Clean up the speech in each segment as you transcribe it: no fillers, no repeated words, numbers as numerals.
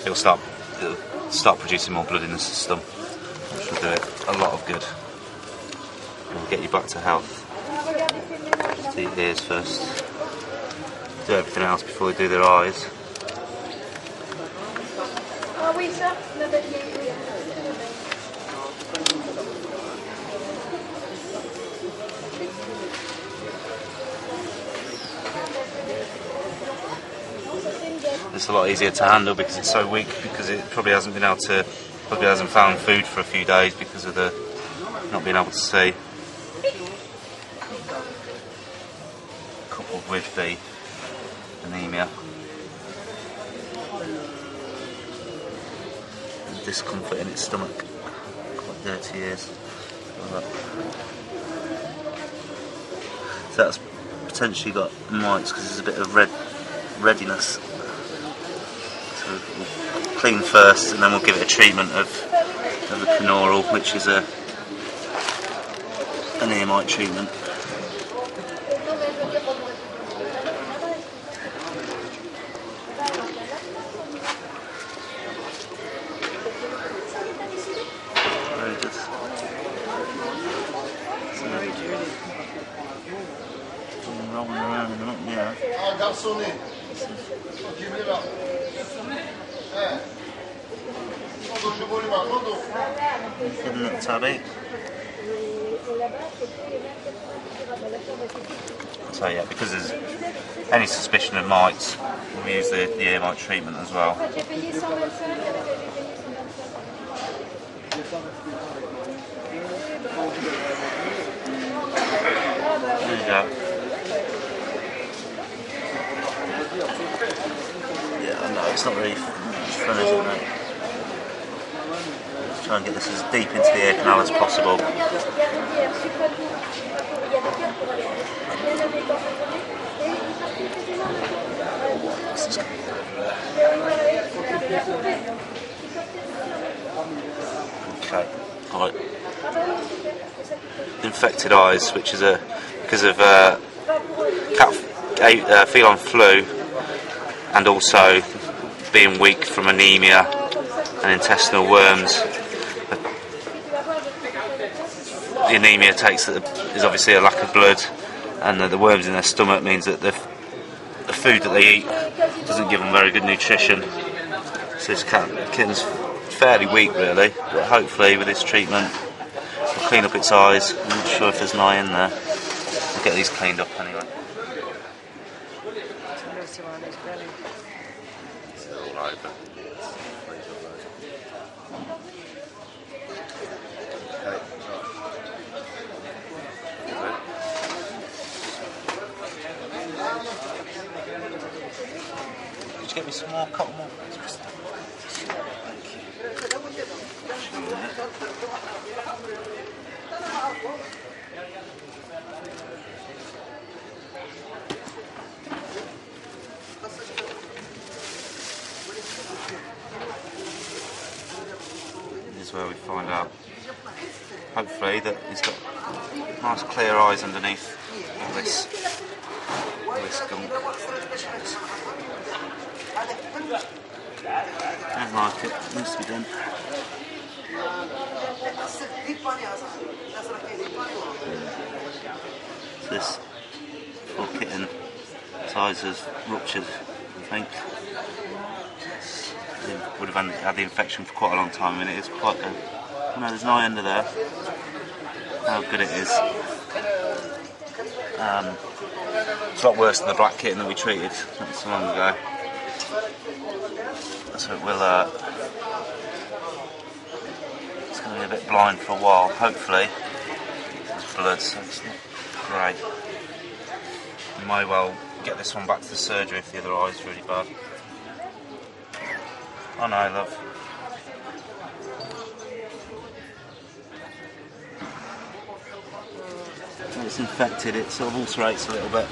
it'll start producing more blood in the system, which will do it a lot of good. And will get you back to health. Just eat ears first. Do everything else before they do their eyes. It's a lot easier to handle because it's so weak, because it probably hasn't found food for a few days because of the not being able to see. Coupled with the anemia and discomfort in its stomach. Quite dirty ears. So that's potentially got mites because there's a bit of readiness. So we'll clean first and then we'll give it a treatment of a binaural, which is an ear mite treatment. Very good. Rolling around in the middle, yeah. Give them a little tabby. So yeah, because there's any suspicion of mites, we'll use the ear mite treatment as well. There you go. Yeah, I know, it's not really fun, is it, mate? Let's try and get this as deep into the ear canal as possible. Okay, right. Infected eyes, which is because of feline flu, and also being weak from anemia and intestinal worms. The anemia is obviously a lack of blood, and the worms in their stomach means that the food that they eat doesn't give them very good nutrition. So this kitten's fairly weak really, but hopefully with this treatment we'll clean up its eyes. I'm not sure if there's an eye in there. We'll get these cleaned up anyway. It's all over. Could you get me some more cotton wool, please, Krista? Thank you. This is where we find out, hopefully, that he's got nice clear eyes underneath all this gunk. Don't like it, needs to be done. So this poor kitten, its eyes has ruptured, I think. It would have had the infection for quite a long time. I mean, it is quite a... Oh no, there's an eye under there. How good it is. It's a lot worse than the black kitten that we treated not so long ago. So it will, it's going to be a bit blind for a while, hopefully. There's blood, so it's not great. We may well get this one back to the surgery if the other eye's really bad. Oh no, love. When it's infected, it sort of ulcerates a little bit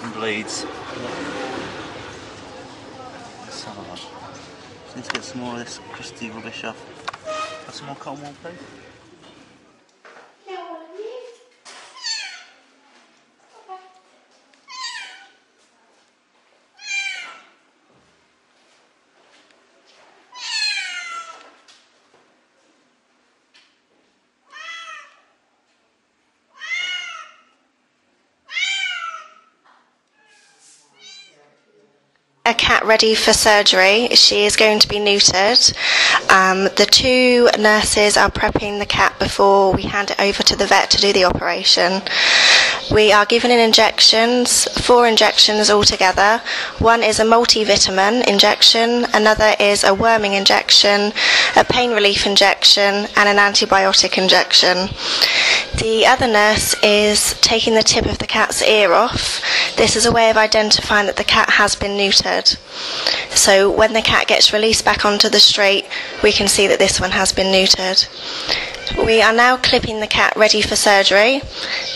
and bleeds. So, just need to get some more of this crusty rubbish off. Got some more cotton wool, please? cat ready for surgery. She is going to be neutered. The two nurses are prepping the cat before we hand it over to the vet to do the operation. We are giving in injections, 4 injections altogether. One is a multivitamin injection, another is a worming injection, a pain relief injection, and an antibiotic injection. The other nurse is taking the tip of the cat's ear off. This is a way of identifying that the cat has been neutered. So when the cat gets released back onto the street, we can see that this one has been neutered. We are now clipping the cat ready for surgery.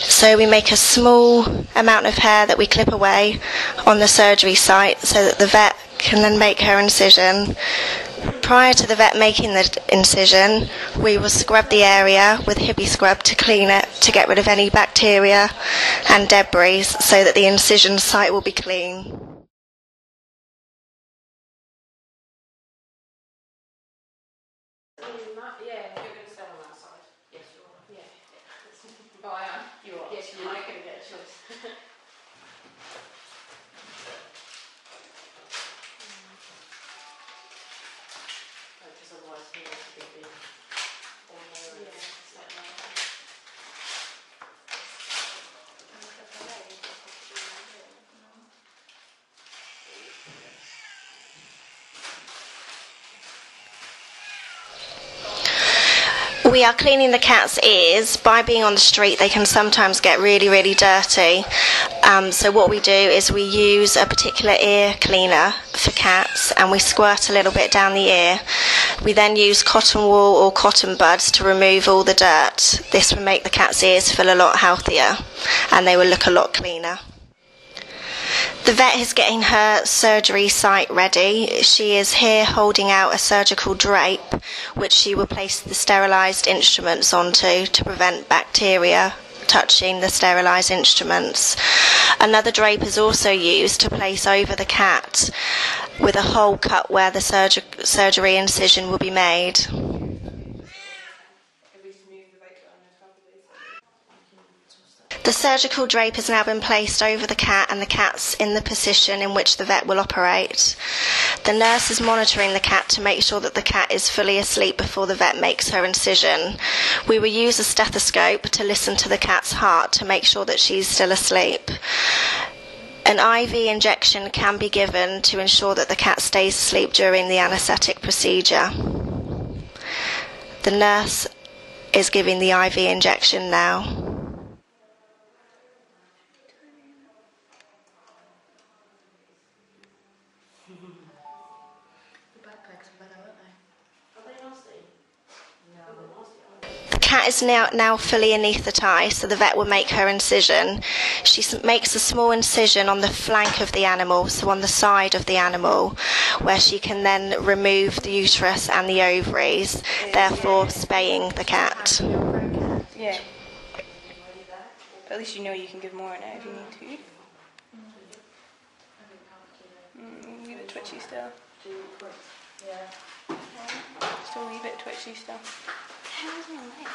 So we make a small amount of hair that we clip away on the surgery site so that the vet can then make her incision. Prior to the vet making the incision, we will scrub the area with Hippie Scrub to clean it, to get rid of any bacteria and debris so that the incision site will be clean. We are cleaning the cat's ears. By being on the street, they can sometimes get really, really dirty. So what we do is we use a particular ear cleaner for cats, and we squirt a little bit down the ear. We then use cotton wool or cotton buds to remove all the dirt. This will make the cat's ears feel a lot healthier, and they will look a lot cleaner. The vet is getting her surgery site ready. She is here holding out a surgical drape which she will place the sterilised instruments onto to prevent bacteria touching the sterilised instruments. Another drape is also used to place over the cat with a hole cut where the surgery incision will be made. The surgical drape has now been placed over the cat, and the cat's in the position in which the vet will operate. The nurse is monitoring the cat to make sure that the cat is fully asleep before the vet makes her incision. We will use a stethoscope to listen to the cat's heart to make sure that she's still asleep. An IV injection can be given to ensure that the cat stays asleep during the anaesthetic procedure. The nurse is giving the IV injection now. The cat is now fully anaesthetised, so the vet will make her incision. She makes a small incision on the flank of the animal, so on the side of the animal, where she can then remove the uterus and the ovaries, therefore spaying the cat. Yeah. But at least you know you can give more in it if you need to. Leave it twitchy still. Still leave it twitchy still. How's my leg?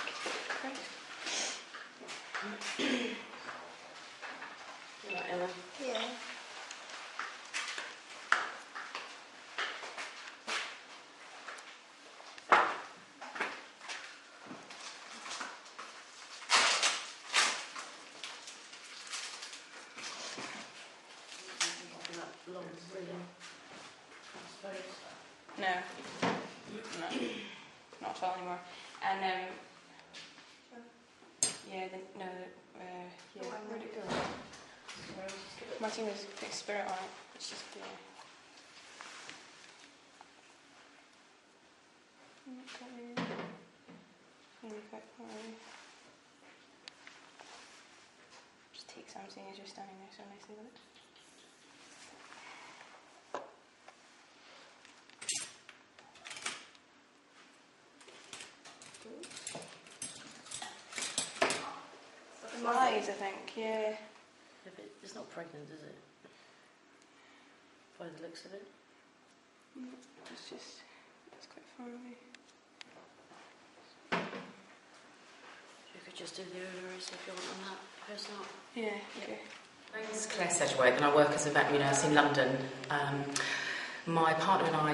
Right, Ella? Yeah. No. Not at all anymore. And yeah, where'd it go? Martina's put spirit on it. It's just just take something as you're standing there so nicely with it. Eyes, I think, yeah. It's not pregnant, is it? By the looks of it. It's quite far away. You could just do the ovaries if you want on that. Hers not. Yeah, okay. My name is Claire Sedgwick and I work as a veterinary nurse in London. My partner and I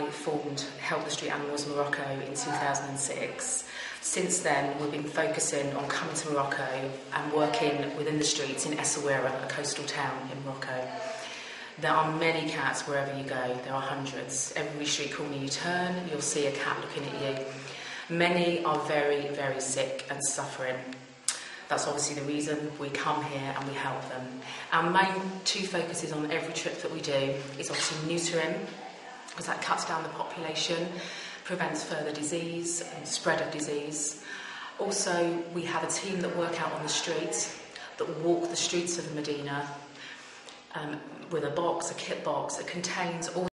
helped the Street Animals Morocco in 2006. Since then, we've been focusing on coming to Morocco and working within the streets in Essaouira, a coastal town in Morocco. There are many cats wherever you go. There are hundreds. Every street corner you turn, you'll see a cat looking at you. Many are very, very sick and suffering. That's obviously the reason we come here and we help them. Our main two focuses on every trip that we do is obviously neutering, because that cuts down the population, prevents further disease and spread of disease. Also, we have a team that work out on the streets, that walk the streets of Medina with a kit box that contains all